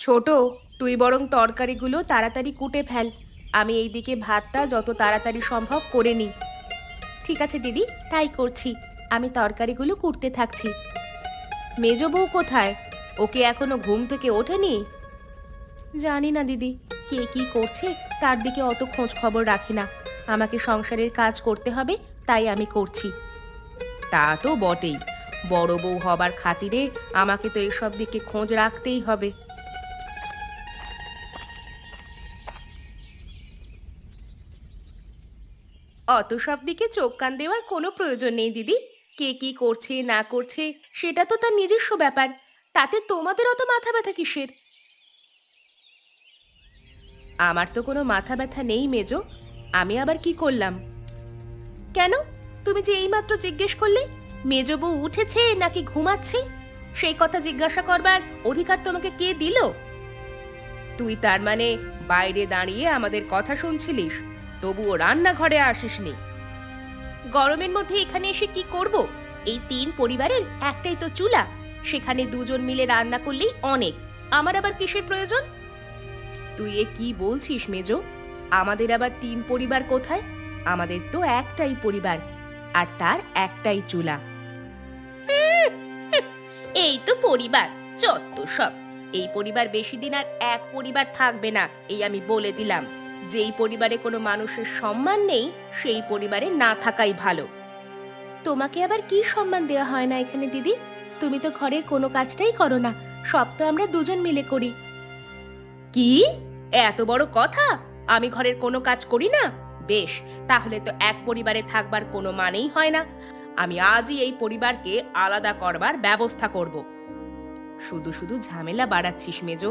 ছোট, তুই বরং তরকারিগুলো তাড়াতাড়ি কুটে ফেল। আমি এইদিকে ভাতটা যত তাড়াতাড়ি সম্ভব করে নিই। ঠিক আছে দিদি, তাই করছি। আমি তরকারিগুলো কুটতে থাকছি। মেজ বউ কোথায়? ওকে এখনো ঘুম থেকে ওঠেনি? জানি না দিদি, কে কি করছে তার দিকে অত খোঁজ খবর রাখি না। আমাকে সংসারের কাজ করতে হবে, তাই আমি করছি। তা তো বটেই, বড় বউ হবার খাতিরে আমাকে তো এসব দিকে খোঁজ রাখতেই হবে। অত সব দিকে চোখ কান দেওয়ার কোনো প্রয়োজন নেই দিদি। কে কি করছে না করছে সেটা তো তার নিজস্ব ব্যাপার। তাতে তোমাদের অত মাথা ব্যথা কিসের? আমার তো কোনো মাথা ব্যথা নেই মেজো। আমি আবার কি করলাম? কেন? তুমি যে এইমাত্র জিজ্ঞেস করলে মেজো বউ উঠেছে নাকি ঘুমাচ্ছে, সেই কথা জিজ্ঞাসা করবার অধিকার তোমাকে কে দিল? তুই তার মানে বাইরে দাঁড়িয়ে আমাদের কথা শুনছিলিস, তবুও রান্নাঘরে আসিসনি? গরমের মধ্যে এখানে এসে কি করব? এই তিন পরিবারের একটাই তো চুলা, সেখানে দুজন মিলে রান্না করলেই অনেক। আমার আবার কিসের প্রয়োজন? তুই এ কি বলছিস মেজো? আমাদের আবার তিন পরিবার কোথায়? আমাদের তো একটাই পরিবার, আর তার একটাই চুলা। এই তো পরিবার, যত সব। এই পরিবার বেশি দিন আর এক পরিবার থাকবে না, এই আমি বলে দিলাম। যেই পরিবারে কোনো মানুষের সম্মান নেই, সেই পরিবারে না থাকাই ভালো। তোমাকে আবার কি সম্মান দেওয়া হয় না এখানে দিদি? তুমি তো ঘরের কোনো কাজটাই করো না, সব তো আমরা দুজন মিলে করি। কি? এত বড় কথা? আমি ঘরের কোনো কাজ করি না? বেশ, তাহলে তো এক পরিবারে থাকবার কোনো মানেই হয় না। আমি আজই এই পরিবারকে আলাদা করবার ব্যবস্থা করব। শুধু শুধু ঝামেলা বাড়াচ্ছিস মেজো।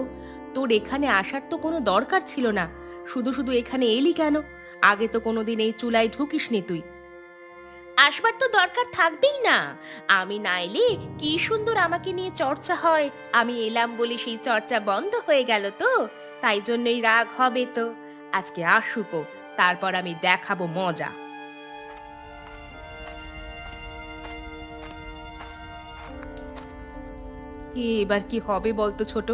তোর এখানে আসার তো কোনো দরকার ছিল না। শুধু শুধু এখানে এলি কেন? আগে তো কোনোদিন এই চুলায় ঢুকিসনি তুই। আসবার তো দরকার থাকবেই না। আমি না এলে কি সুন্দর আমাকে নিয়ে চর্চা হয়। আমি এলাম বলে সেই চর্চা বন্ধ হয়ে গেল তো, তাই জন্যই রাগ হবে তো। আজকে আসুকো, তারপর আমি দেখাবো মজা। এবার কি হবে বলতো ছোট?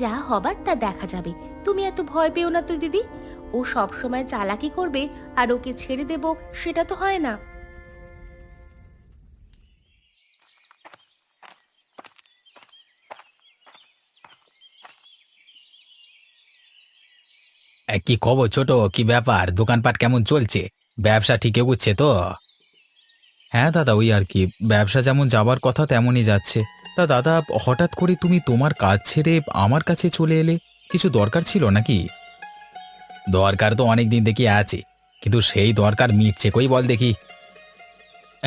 যা হবার তা দেখা যাবে। তুমি এত ভয় পেও না তো দিদি। ও সব সময় চালাকি করবে আর ওকে ছেড়ে দেব, সেটা তো হয় না। কি খবর ছোট? কি ব্যাপার? দোকানপাট কেমন চলছে? ব্যবসা ঠিক এগুচ্ছে তো? হ্যাঁ দাদা, ওই আর কি, ব্যবসা যেমন যাবার কথা তেমনই যাচ্ছে। তা দাদা, হঠাৎ করে তুমি তোমার কাজ ছেড়ে আমার কাছে চলে এলে, কিছু দরকার ছিল নাকি? দরকার তো অনেক দিন দেখি আছে, কিন্তু সেই দরকার মিটছে কই বল দেখি।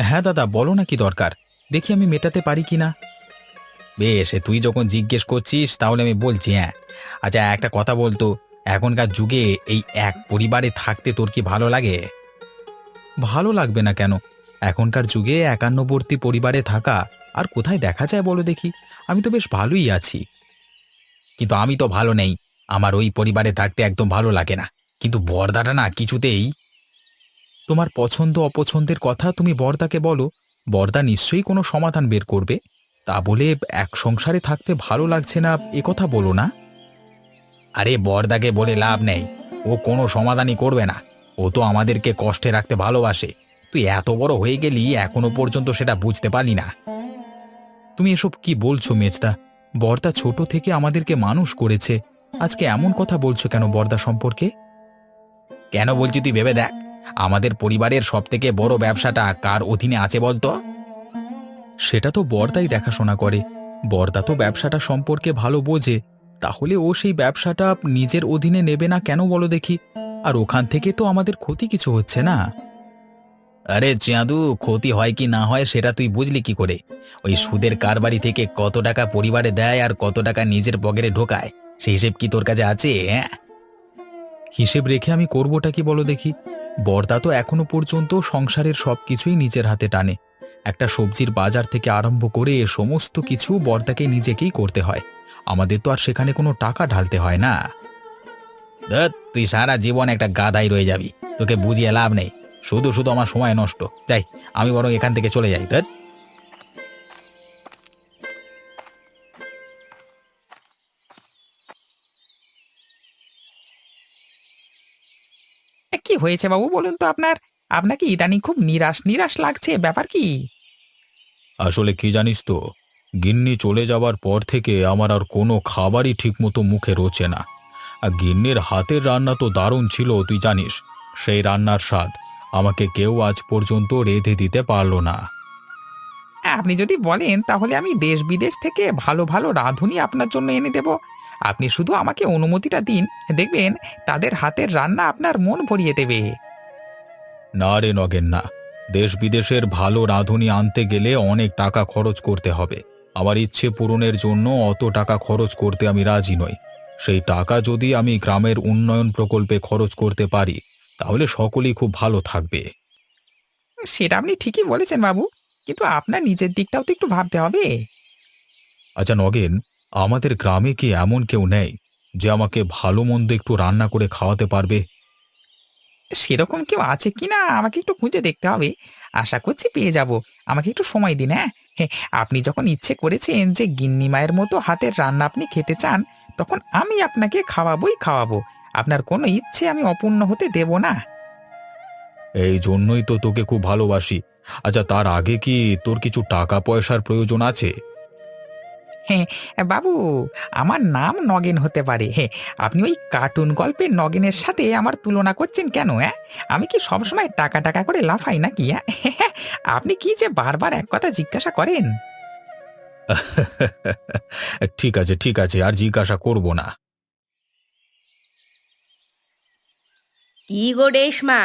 হ্যাঁ দাদা, বলো না কি দরকার, দেখি আমি মেটাতে পারি কিনা। বেশ, তুই যখন জিজ্ঞেস করছিস তাহলে আমি বলছি। হ্যাঁ, আচ্ছা একটা কথা বলতো, এখনকার যুগে এই এক পরিবারে থাকতে তোর কি ভালো লাগে? ভালো লাগবে না কেন? এখনকার যুগে একান্নবর্তী পরিবারে থাকা আর কোথায় দেখা যায় বলো দেখি? আমি তো বেশ ভালোই আছি। কিন্তু আমি তো ভালো নেই, আমার ওই পরিবারে থাকতে একদম ভালো লাগে না। কিন্তু বর্দাটা না কিছুতেই। তোমার পছন্দ অপছন্দের কথা তুমি বর্দাকে বলো, বর্দা নিশ্চয়ই কোনো সমাধান বের করবে। তা বলে এক সংসারে থাকতে ভালো লাগছে না এ কথা বলো না। আরে বর্দাকে বলে লাভ নেই, ও কোনো সমাধানই করবে না। ও তো আমাদেরকে কষ্টে রাখতে ভালোবাসে। তুই এত বড় হয়ে গেলি এখনো পর্যন্ত সেটা বুঝতে পারলি না। তুমি এসব কি বলছো মেজদা? বর্দা ছোট থেকে আমাদেরকে মানুষ করেছে, আজকে এমন কথা বলছো কেন বর্দা সম্পর্কে? কেন বলছি তুই ভেবে দেখ, আমাদের পরিবারের সবথেকে বড় ব্যবসাটা কার অধীনে আছে বলতো? সেটা তো বর্দাই দেখাশোনা করে। বর্দা তো ব্যবসাটা সম্পর্কে ভালো বোঝে। তাহলে ও সেই ব্যবসাটা নিজের অধীনে নেবে না কেন বলো দেখি? আর ওখান থেকে তো আমাদের ক্ষতি কিছু হচ্ছে না। আরে চাঁদু, ক্ষতি হয় কি না হয় সেটা তুই বুঝলি কি করে? ওই সুদের কারবারি থেকে কত টাকা পরিবারে দেয় আর কত টাকা নিজের পকেটে ঢোকায়, সেই হিসেব কি তোর কাছে আছে? হ্যাঁ, হিসেব রেখে আমি করবোটা কি বলো দেখি? বর্দা তো এখনো পর্যন্ত সংসারের সবকিছুই নিজের হাতে টানে। একটা সবজির বাজার থেকে আরম্ভ করে সমস্ত কিছু বর্দাকে নিজেকেই করতে হয়। আমাদের তো আর সেখানে কোনো টাকা ঢালতে হয় না। ধ্যাৎ, তুই সারা জীবন একটা গাধাই রয়ে যাবি, তোকে বুঝিয়ে লাভ নেই। শুধু শুধু আমার সময় নষ্ট। যাই, আমি বরং এখান থেকে চলে যাই। ধ্যাৎ। হয়েছে বাবু বলুন তো আপনার? আপনাকে ইদানিং খুব নিরাশ নিরাশ লাগছে, ব্যাপার কি? আসলে কি জানিস তো, গিন্নি চলে যাবার পর থেকে আমার আর কোনো খাবারই ঠিকমতো মুখে রোচে না। আর গিন্নির হাতের রান্না তো দারুণ ছিল, তুই জানিস। সেই রান্নার স্বাদ আমাকে কেউ আজ পর্যন্ত রেঁধে দিতে পারলো না। আপনি যদি বলেন তাহলে আমি দেশ বিদেশ থেকে ভালো ভালো রাঁধুনি আপনার জন্য এনে দেব। আপনি শুধু আমাকে অনুমতিটা দিন, দেখবেন তাদের হাতের রান্না আপনার মন ভরিয়ে দেবে। না রে নগেন, না। দেশ বিদেশের ভালো রাঁধুনি আনতে গেলে অনেক টাকা খরচ করতে হবে। আমার ইচ্ছে পূরণের জন্য অত টাকা খরচ করতে আমি রাজি নই। সেই টাকা যদি আমি গ্রামের উন্নয়ন প্রকল্পে খরচ করতে পারি, তাহলে সকলেই খুব ভালো থাকবে। সেটা আপনি ঠিকই বলেছেন বাবু, কিন্তু আপনার নিজের দিকটাও তো একটু ভাবতে হবে। আচ্ছা নগেন, আমাদের গ্রামে কি এমন কেউ নেই যে আমাকে ভালো মন্দ একটু রান্না করে খাওয়াতে পারবে? সেরকম কেউ আছে কিনা আমাকে একটু খুঁজে দেখতে হবে। আশা করছি পেয়ে যাব। আমাকে একটু সময় দিন, হ্যাঁ? হ্যাঁ, আপনি যখন ইচ্ছে করেছেন যে গিন্নি মায়ের মতো হাতের রান্না আপনি খেতে চান, তখন আমি আপনাকে খাওয়াবোই খাওয়াবো। আপনার কোনো ইচ্ছে আমি অপূর্ণ হতে দেব না। এই জন্যই তো তোকে খুব ভালোবাসি। আচ্ছা, তার আগে কি তোর কিছু টাকা পয়সার প্রয়োজন আছে? হ্যাঁ, বাবু, আমার নাম নগেন হতে পারে। হ্যাঁ, আপনি ওই কার্টুন গল্পের নগেনের সাথে আমার তুলনা করছেন কেন, হ্যাঁ? আমি কি সবসময় টাকা টাকা করে লাফাই নাকি, হ্যাঁ? আপনি কি যে বারবার এক কথা জিজ্ঞাসা করেন? ঠিক আছে, ঠিক আছে, আর জিজ্ঞাসা করব না। কি গো রেশমা,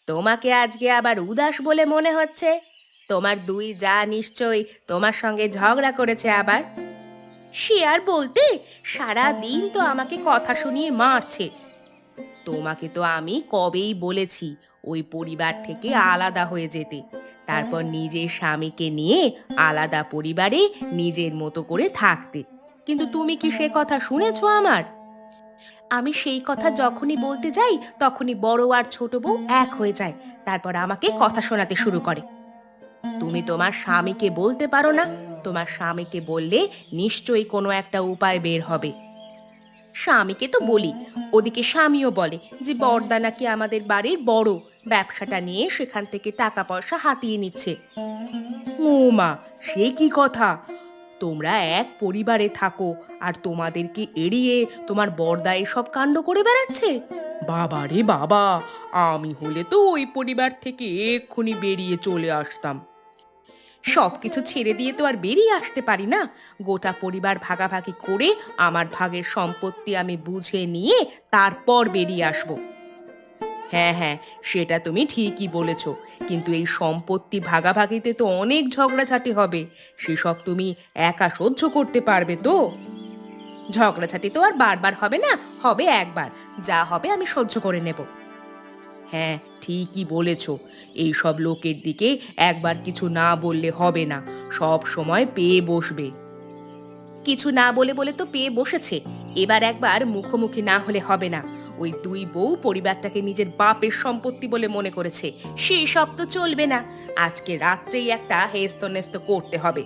তোমাকে আজকে আবার উদাস বলে মনে হচ্ছে। তোমার দুই যা নিশ্চয়ই তোমার সঙ্গে ঝগড়া করেছে আবার। সে আর বলতে, সারা দিন তো আমাকে কথা শুনিয়ে মারছে। তোমাকে তো আমি কবেই বলেছি ওই পরিবার থেকে আলাদা হয়ে যেতে, তারপর নিজের স্বামীকে নিয়ে আলাদা পরিবারে নিজের মতো করে থাকতে। কিন্তু তুমি কি সে কথা শুনেছো আমার? আমি সেই কথা যখনই বলতে যাই তখনই বড় আর ছোট বউ এক হয়ে যায়, তারপর আমাকে কথা শোনাতে শুরু করে। তুমি তোমার স্বামীকে বলতে পারো না? তোমার স্বামীকে বললে নিশ্চয়ই কোনো একটা উপায় বের হবে। স্বামীকে তো বলি, ওদিকে স্বামীও বলে যে বড়দা নাকি আমাদের বাড়ির বড়, ব্যবসাটা নিয়ে সেখান থেকে টাকা পয়সা হাতিয়ে নিচ্ছে। ও মা, সে কি কথা! তোমরা এক পরিবারে থাকো আর তোমাদেরকে এড়িয়ে তোমার বড়দা এসব কাণ্ড করে বেড়াচ্ছে? বাবা রে বাবা, আমি হলে তো ওই পরিবার থেকে এক্ষুনি বেরিয়ে চলে আসতাম। সবকিছু ছেড়ে দিয়ে তো আর বেরিয়ে আসতে পারি না। গোটা পরিবার ভাগাভাগি করে আমার ভাগের সম্পত্তি আমি বুঝে নিয়ে তারপর বেরিয়ে আসব। হ্যাঁ হ্যাঁ, সেটা তুমি ঠিকই বলেছ, কিন্তু এই সম্পত্তি ভাগাভাগিতে তো অনেক ঝগড়াঝাটি হবে। সেসব তুমি একা সহ্য করতে পারবে তো? ঝগড়াঝাটি তো আর বারবার হবে না, হবে একবার। যা হবে আমি সহ্য করে নেব। হ্যাঁ, ঠিকই বলেছ। এই সব লোকের দিকে একবার কিছু না বললে হবে না, সব সময় পেয়ে বসবে। কিছু না বলে বলে তো পেয়ে বসেছে, এবার একবার মুখোমুখি না হলে হবে না। ওই দুই বউ পরিবারটাকে নিজের বাপের সম্পত্তি বলে মনে করেছে, সেই সব তো চলবে না। আজকে রাত্রেই একটা হেস্তনেস্ত করতে হবে।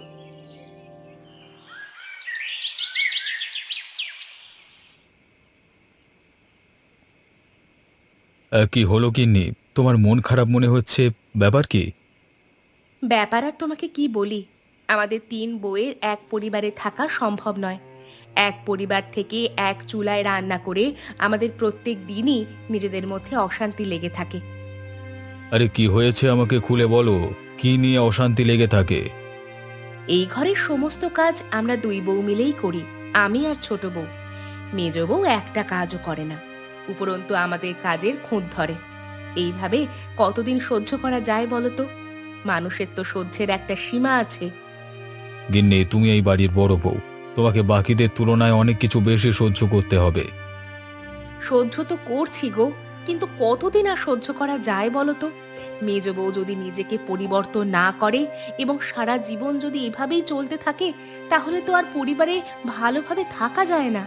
কি হলো গিন্নি? তোমার মন খারাপ মনে হচ্ছে, ব্যাপার কি? ব্যাপার আর তোমাকে কি বলি, আমাদের তিন বউয়ের এক পরিবারে থাকা সম্ভব নয়। এক পরিবার থেকে এক চুলায় রান্না করে আমাদের প্রত্যেক দিনই নিজেদের মধ্যে অশান্তি লেগে থাকে। আরে কি হয়েছে আমাকে খুলে বলো। কি নিয়ে অশান্তি লেগে থাকে? এই ঘরের সমস্ত কাজ আমরা দুই বউ মিলেই করি, আমি আর ছোট বউ। মেজ বউ একটা কাজও করে না, উপরন্তু আমাদের কাজের খুঁত ধরে। এইভাবে কতদিন সহ্য করা যায় বলো তো? মানুষের তো সহ্যের একটা সীমা আছে। গিন্নি, তুমি এই বাড়ির বড় বউ, তোমাকে বাকিদের তুলনায় অনেক কিছু বেশি সহ্য করতে হবে। সহ্য তো করছি গো, কিন্তু কতদিন আর সহ্য করা যায় বলো তো? মেজ বউ যদি নিজেকে পরিবর্তন না করে এবং সারা জীবন যদি এভাবেই চলতে থাকে, তাহলে তো আর পরিবারে ভালোভাবে থাকা যায় না।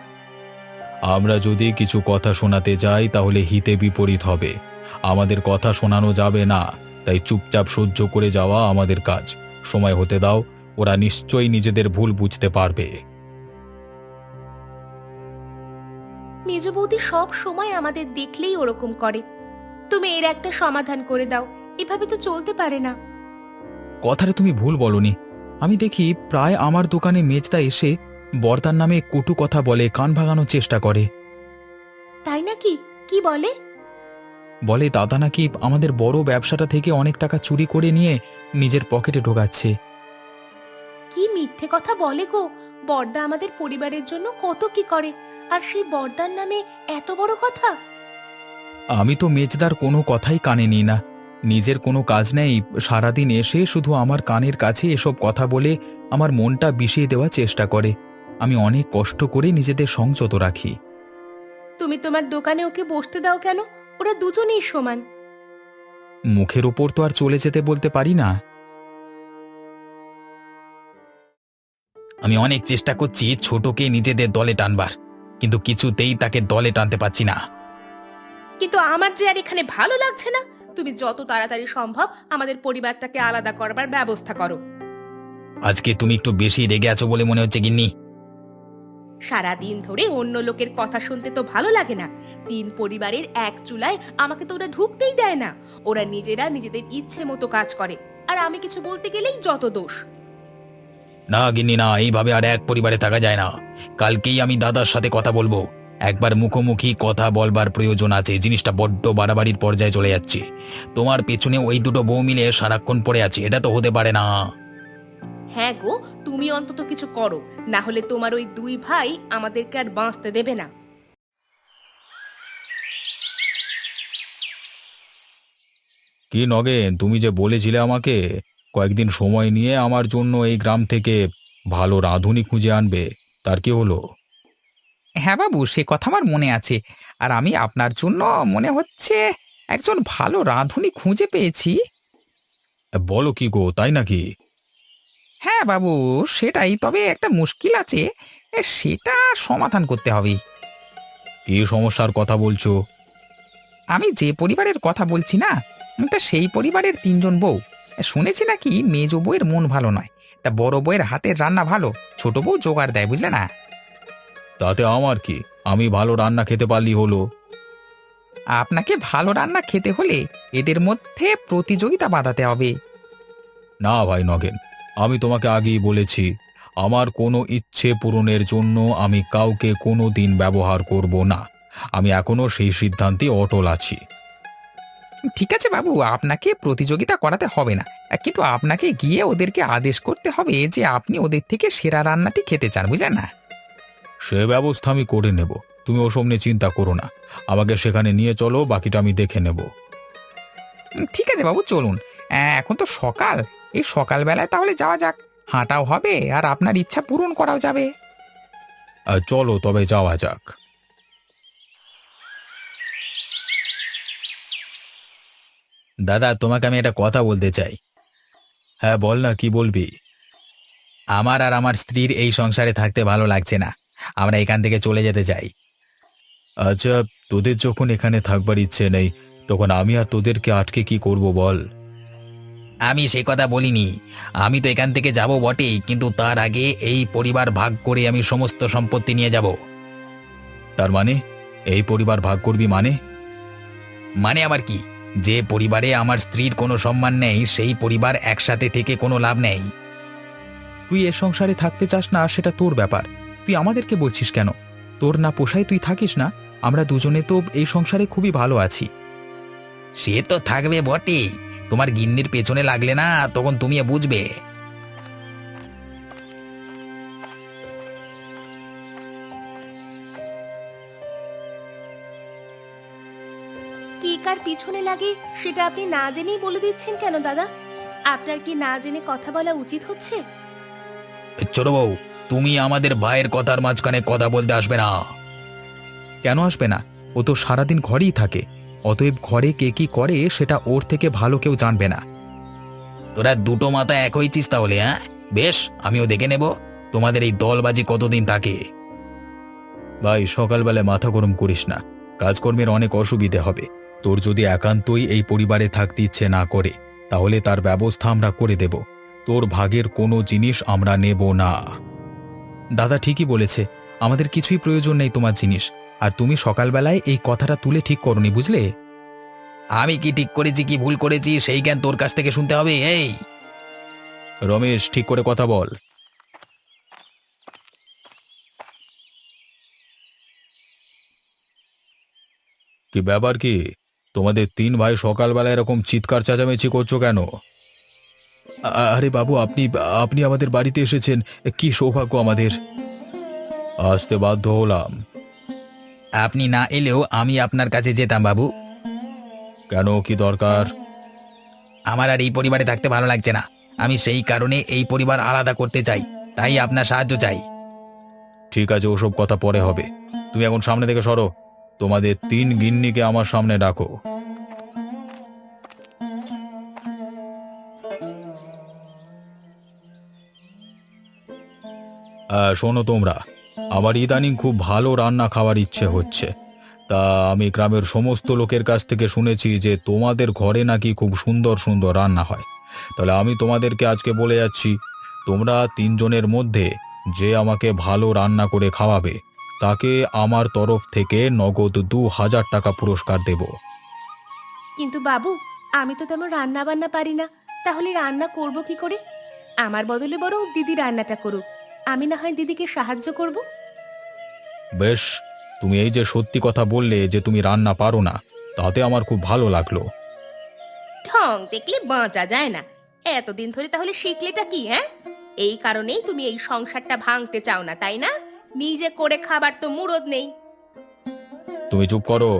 আমরা যদি কিছু কথা শোনাতে যাই তাহলে হিতে বিপরীত হবে। আমাদের কথা শোনানো যাবে না, তাই চুপচাপ সহ্য করে যাওয়া আমাদের কাজ। সময় হতে দাও, ওরা নিশ্চয়ই নিজেদের ভুল বুঝতে পারবে। মেজ বৌদি সব সময় আমাদের দেখলেই ওরকম করে। তুমি এর একটা সমাধান করে দাও, এভাবে তো চলতে পারে না। কথাটা তুমি ভুল বলনি। আমি দেখি প্রায় আমার দোকানে মেজদা এসে বর্দার নামে কটু কথা বলে, কান ভাঙানোর চেষ্টা করে। তাই নাকি? কি বলে? বলে দাদা নাকি আমাদের বড় ব্যবসাটা থেকে অনেক টাকা চুরি করে নিয়ে নিজের পকেটে ঢোকাচ্ছে। কি মিথ্যে কথা বলে গো! বড়দা আমাদের পরিবারের জন্য কত কি করে, আর সেই বড়দার নামে এত বড় কথা! আমি তো মেজদার কোনো কথাই কানে নিই না। নিজের কোনো কাজ নেই, সারাদিন এসে শুধু আমার কানের কাছে এসব কথা বলে আমার মনটা বিষিয়ে দেওয়ার চেষ্টা করে। আমি অনেক কষ্ট করে নিজেদের সংযত রাখি। তুমি তোমার দোকানে ওকে বসতে দাও কেন? ওরা দুজনেই সমান। মুখের ওপর তো আর চলে যেতে বলতে পারি না। আমি অনেক চেষ্টা করছি ছোটকে নিজেদের দলে টানবার, কিন্তু কিছুতেই তাকে দলে টানতে পারছি না। কিন্তু আমার যে আর এখানে ভালো লাগছে না। তুমি যত তাড়াতাড়ি সম্ভব আমাদের পরিবারটাকে আলাদা করবার ব্যবস্থা করো। আজকে তুমি একটু বেশি রেগে আছো বলে মনে হচ্ছে গিন্নি। সারাদিন ধরে অন্য লোকের কথা শুনতে তো ভালো লাগে না। তিন পরিবারের এক চুলায় আমাকে তো ওরা ঢুকতেই দেয় না। ওরা নিজেরা নিজেদের ইচ্ছে মতো কাজ করে, আর আমি কিছু বলতে গেলেই যত দোষ। না গিন্নি না, এইভাবে আর এক পরিবারে থাকা যায় না। কালকেই আমি দাদার সাথে কথা বলবো। একবার মুখোমুখি কথা বলবার প্রয়োজন আছে, জিনিসটা বড্ড বাড়াবাড়ির পর্যায়ে চলে যাচ্ছে। তোমার পেছনে ওই দুটো বউ মিলে সারাক্ষণ পড়ে আছে, এটা তো হতে পারে না। হ্যাঁ গো, তুমি অন্তত কিছু করো, না হলে তোমার ওই দুই ভাই আমাদেরকে আর বাঁচতে দেবে না। কি নগেন, তুমি যে বলেছিলে আমাকে কয়েকদিন সময় নিয়ে আমার জন্য এই গ্রাম থেকে ভালো রাঁধুনি খুঁজে আনবে, তার কি হলো? হ্যাঁ বাবু, সে কথা আমার মনে আছে। আর আমি আপনার জন্য মনে হচ্ছে একজন ভালো রাঁধুনি খুঁজে পেয়েছি। বলো কি গো, তাই নাকি? হ্যাঁ বাবু, সেটাই, তবে একটা মুশকিল আছে। সেটা সমাধান করতে হবে। কি সমস্যার কথা বলছো? আমি যে পরিবারের কথা বলছি না, তা সেই পরিবারের তিনজন বউ। শুনেছি নাকি মেজ বউয়ের মন ভালো নয়, তা বড় বউয়ের হাতের রান্না ভালো, ছোট বউ জোগাড় দেয়, বুঝলে না? তাতে আমার কি, আমি ভালো রান্না খেতে পারলি হলো। আপনাকে ভালো রান্না খেতে হলে এদের মধ্যে প্রতিযোগিতা বাঁধাতে হবে। না ভাই নগেন, আমি তোমাকে আগেই বলেছি, আমার কোনো ইচ্ছে পূরণের জন্য আমি কাউকে কোনো দিন ব্যবহার করব না। আমি এখনো সেই সিদ্ধান্তে অটল আছি। ঠিক আছে বাবু, আপনাকে প্রতিযোগিতা করাতে হবে না, কিন্তু আপনাকে গিয়ে ওদেরকে আদেশ করতে হবে যে আপনি ওদের থেকে সেরা রান্নাটি খেতে চান, বুঝলেন না? সে ব্যবস্থা আমি করে নেব, তুমি ওসব নিয়ে চিন্তা করো না। আমাকে সেখানে নিয়ে চলো, বাকিটা আমি দেখে নেব। ঠিক আছে বাবু, চলুন। এখন তো সকাল, এই সকালবেলায় তাহলে যাওয়া যাক। হাঁটাও হবে আর আপনার ইচ্ছা পূরণ করাও যাবে। চলো তবে যাওয়া যাক। দাদা, তোমাকে আমি একটা কথা বলতে চাই। হ্যাঁ বল না, কি বলবি? আমার আর আমার স্ত্রীর এই সংসারে থাকতে ভালো লাগছে না, আমরা এখান থেকে চলে যেতে চাই। আচ্ছা, তোদের যখন এখানে থাকবার ইচ্ছে নেই, তখন আমি আর তোদেরকে আটকে কি করব বল? আমি সেই কথা বলিনি। আমি তো এখান থেকে যাব বটেই, কিন্তু তার আগে এই পরিবার ভাগ করে আমি সমস্ত সম্পত্তি নিয়ে যাব। তার মানে এই পরিবার ভাগ করবি মানে? মানে আবার কি? যে পরিবারে আমার স্ত্রীর কোনো সম্মান নেই, সেই পরিবার একসাথে থেকে কোনো লাভ নেই। তুই এ সংসারে থাকতে চাস না, সেটা তোর ব্যাপার। তুই আমাদেরকে বলছিস কেন? তোর না পোষায় তুই থাকিস না। আমরা দুজনে তো এই সংসারে খুবই ভালো আছি। সে তো থাকবে বটেই, তোমার গিন্নির পেছনে লাগলে না, তখন তুমি বুঝবে। কি কার পিছনে লাগে সেটা আপনি না জেনেই বলে দিচ্ছেন কেন দাদা? আপনার কি না জেনে কথা বলা উচিত হচ্ছে? ছোট বউ, তুমি আমাদের ভাইয়ের কথার মাঝখানে কথা বলতে আসবে না। কেন আসবে না? ও তো সারাদিন ঘরেই থাকে। অতএব ঘরে কে কি করে সেটা ওর থেকে ভালো কেউ জানবে না। তোরা দুটো মাথা এক হয়েছিস তাহলে? হ্যাঁ বেশ, আমিও দেখে নেব তোমাদের এই দলবাজি কতদিন থাকে। ভাই, সকালবেলায় মাথা গরম করিস না। কাজকর্মের অনেক অসুবিধে হবে। তোর যদি একান্তই এই পরিবারে থাকতে ইচ্ছে না করে, তাহলে তার ব্যবস্থা আমরা করে দেব। তোর ভাগের কোনো জিনিস আমরা নেব না। দাদা ঠিকই বলেছে, আমাদের কিছুই প্রয়োজন নেই তোমার জিনিস। আর তুমি সকালবেলায় এই কথাটা তুলে ঠিক করনি, বুঝলে? আমি কি ঠিক করেছি কি ভুল করেছি সেই জ্ঞান তোর কাছ থেকে শুনতে হবে এই। রমেশ, ঠিক করে কথা বল। কি ব্যাপার কি? তোমাদের তিন ভাই সকালবেলা এরকম চিৎকার চেঁচামেচি করছো কেন? আরে বাবু, আপনি আপনি আমাদের বাড়িতে এসেছেন, কি সৌভাগ্য আমাদের। আসতে বাধ্য হলাম। আপনি না এলেও আমি আপনার কাছে যেতাম বাবু। কেন, কি দরকার? আমার আর এই পরিবারে থাকতে ভালো লাগছে না। আমি সেই কারণে এই পরিবার আলাদা করতে চাই, তাই আপনার সাহায্য চাই। ঠিক আছে, ওসব কথা পরে হবে। তুমি এখন সামনে থেকে সরো। তোমাদের তিন গিন্নিকে আমার সামনে ডাকো। শোনো তোমরা, আমার ইদানিং খুব ভালো রান্না খাওয়ার ইচ্ছে হচ্ছে। তা আমি গ্রামের সমস্ত লোকের কাছ থেকে শুনেছি যে তোমাদের ঘরে নাকি খুব সুন্দর সুন্দর রান্না হয়। তাহলে আমি তোমাদেরকে আজকে বলে যাচ্ছি, তোমরা তিনজনের মধ্যে যে আমাকে ভালো রান্না করে খাওয়াবে তাকে আমার তরফ থেকে নগদ ২,০০০ টাকা পুরস্কার দেব। কিন্তু বাবু, আমি তো তেমন রান্না বান্না পারি না, তাহলে রান্না করব কি করে? আমার বদলে বরং দিদি রান্নাটা করুক, আমি না হয় দিদিকে সাহায্য করব। বেশ, তুমি এই যে সত্যি কথা বললে যে তুমি রান্না পারো না, তাতে আমার খুব ভালো লাগলো। ঠং দেখলে বাঁচা যায় না। এতদিন ধরে তাহলে শিখলেটা কি, হ্যাঁ? এই কারণেই তুমি এই সংসারটা ভাঙতে চাও না, তাই না? নিজে করে খাবার তো মুরদ নেই। তুমি চুপ করো।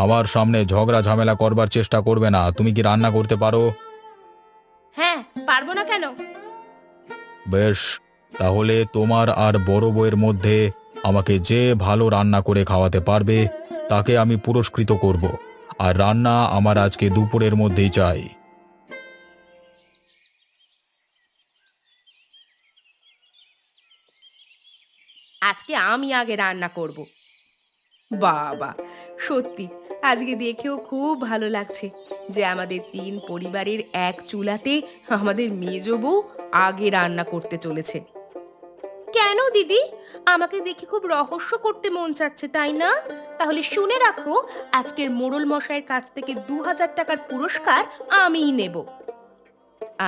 আমার সামনে ঝগড়া ঝামেলা করবার চেষ্টা করবে না। তুমি কি রান্না করতে পারো? হ্যাঁ, পারবো না কেন? বেশ, তাহলে তোমার আর বড় বউয়ের মধ্যে আমাকে যে ভালো রান্না করে খাওয়াতে পারবে তাকে আমি পুরস্কৃত করব। আর রান্না আমার আজকে দুপুরের মধ্যেই চাই। আজকে আমি আগে রান্না করব। বাবা, সত্যি আজকে দেখেও খুব ভালো লাগছে যে আমাদের তিন পরিবারের এক চুলাতে আমাদের মেজ বউ আগে রান্না করতে চলেছে। কেন দিদি, আমাকে দেখে খুব রহস্য করতে মন চাচ্ছে, তাই না? তাহলে শুনে রাখো, আজকের মোড়ল মশাইয়ের কাছ থেকে ২,০০০ টাকার পুরস্কার আমিই নেব।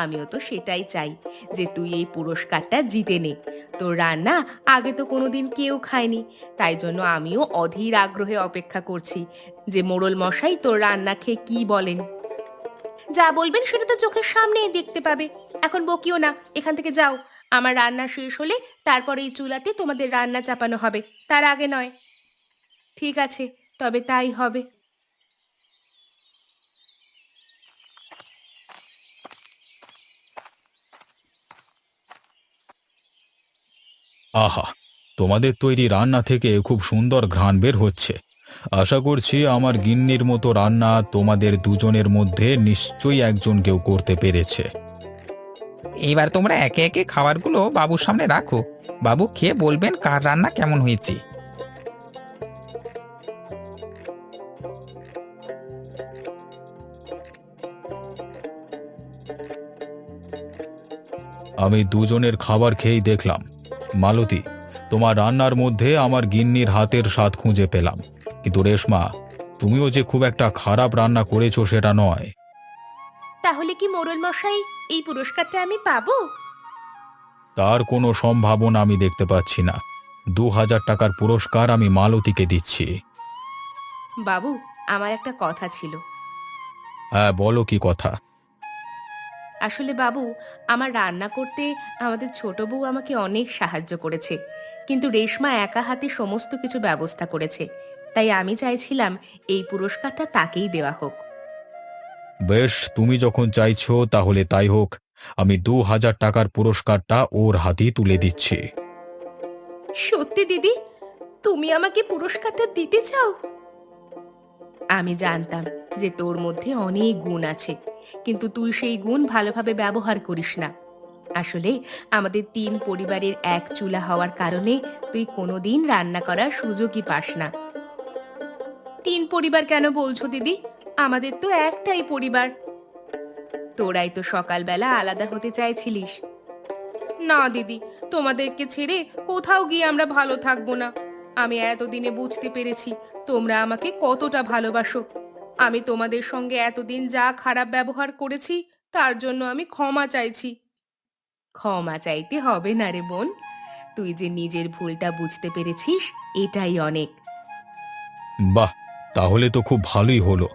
আমিও তো সেটাই চাই, যে তুই এই পুরস্কারটা জিতে নে। তোর রান্না আগে তো কোনোদিন কেউ খায়নি, তাই জন্য আমিও অধীর আগ্রহে অপেক্ষা করছি যে মোড়ল মশাই তোর রান্না খেয়ে কি বলেন। যা বলবেন সেটা তো চোখের সামনেই দেখতে পাবে। এখন বকিও না, এখান থেকে যাও। আমার রান্না শেষ হলে তারপরে এই চুলাতে তোমাদের রান্না চাপানো হবে, তার আগে নয়। ঠিক আছে, তবে তাই হবে। আহা, তোমাদের তৈরি রান্না থেকে খুব সুন্দর ঘ্রাণ বের হচ্ছে। আশা করছি আমার গিন্নির মতো রান্না তোমাদের দুজনের মধ্যে নিশ্চয়ই একজন কেউ করতে পেরেছে। এইবার তোমরা একে একে খাবারগুলো বাবুর সামনে রাখো। বাবু খেয়ে বলবেন কার রান্না কেমন হয়েছে। আমি দুজনের খাবার খেয়েই দেখলাম, মালতী, তোমার রান্নার মধ্যে আমার গিন্নির হাতের স্বাদ খুঁজে পেলাম। কিন্তু রেশমা, তুমিও যে খুব একটা খারাপ রান্না করেছো সেটা নয়। তাহলে কি মোড়ল মশাই, এই পুরস্কারটা আমি পাবো? তার কোনো সম্ভাবনা আমি দেখতে পাচ্ছি না। ২,০০০ টাকার পুরস্কার আমি মালতীকে দিচ্ছি। বাবু, আমার একটা কথা ছিল। হ্যাঁ, বলো কি কথা? আসলে বাবু, আমার রান্না করতে আমাদের ছোট বউ আমাকে অনেক সাহায্য করেছে, কিন্তু রেশমা একা হাতে সমস্ত কিছু ব্যবস্থা করেছে। তাই আমি চাইছিলাম এই পুরস্কারটা তাকেই দেওয়া হোক। বেশ, তুমি যখন চাইছো তাহলে তাই হোক। আমি ২,০০০ টাকার পুরস্কারটা ওর হাতেই তুলে দিচ্ছি। সত্যি দিদি, তুমি আমাকে পুরস্কারটা দিতে চাও? আমি জানতাম যে তোর মধ্যে অনেক গুণ আছে, কিন্তু তুই সেই গুণ ভালোভাবে ব্যবহার করিস না। আসলে আমাদের তিন পরিবারের এক চুলা হওয়ার কারণে তুই কোনোদিন রান্না করার সুযোগই পাস না। তিন পরিবার কেন বলছো দিদি? আমাদের তো একটাই পরিবার। তোরাই তো সকালবেলা আলাদা হতে চাইছিলিস। না দিদি, তোমাদেরকে ছেড়ে কোথাও গিয়ে আমরা ভালো থাকবো না। আমি এতদিনে বুঝতে পেরেছি তোমরা আমাকে কতটা ভালোবাসো। আমি তোমাদের সঙ্গে এতদিন যা খারাপ ব্যবহার করেছি তার জন্য আমি ক্ষমা চাইছি। ক্ষমা চাইতে হবে না রে বোন, তুই যে নিজের ভুলটা বুঝতে পেরেছিস এটাই অনেক। বাহ, তাহলে তো খুব ভালোই হলো।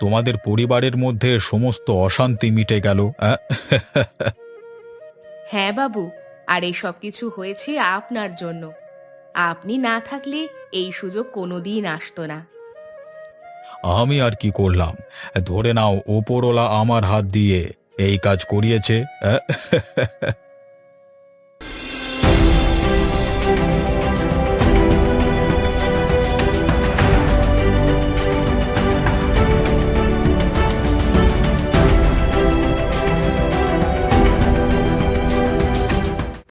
তোমাদের পরিবারের মধ্যে সমস্ত অশান্তি মিটে গেল। হ্যাঁ বাবু, আর এই সব কিছু হয়েছে আপনার জন্য। আপনি না থাকলে এই সুযোগ কোনোদিন আসতো না। আমি আর কি করলাম? ধরে নাও ওপরওয়ালা আমার হাত দিয়ে এই কাজ করিয়েছে।